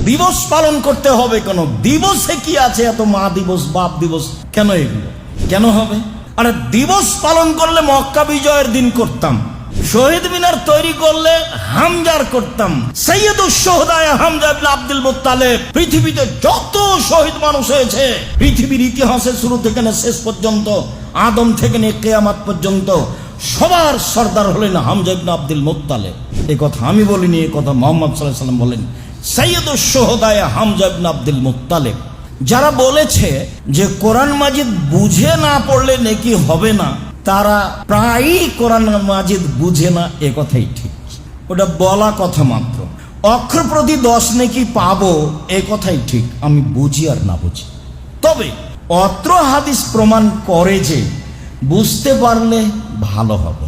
দিবস পালন করতে হবে কেন? দিবসে কি আছে এত? মা দিবস, বাপ দিবস, কেন এগুলো কেন হবে? আরে দিবস পালন করলে মক্কা বিজয়ের দিন করতাম, শহীদ মিনার তৈরি করলে হামজার করতাম, সৈয়দুশ শুহাদা হামজা ইবনে আব্দুল মুত্তালিব। পৃথিবীতে যত শহীদ মানুষ হয়েছে পৃথিবীর ইতিহাসে শুরু থেকে শেষ পর্যন্ত, আদম থেকে নিয়ে কিয়ামত পর্যন্ত, সবার সর্দার হলেন হামজা ইবনে আব্দুল মুত্তালিব। এই কথা আমি বলিনি, এই কথা মুহাম্মদ সাল্লাল্লাহু আলাইহি ওয়াসাল্লাম বলেন, সৈয়দুশ শুহাদা হামজা ইবনে আব্দুল মুত্তালিব। যারা বলেছে যে কোরআন মাজিদ বুঝে না পড়লে নেকি হবে না, তারা প্রায়ই কোরআন মাজিদ বুঝে না, এ কথাই ঠিক। ওটা বলা কথা মাত্র। অক্ষর প্রতি 10 নেকি পাবো, এ কথাই ঠিক, আমি বুঝি আর না বুঝি। তবে অত্র হাদিস প্রমাণ করে যে বুঝতে পারলে ভালো হবে।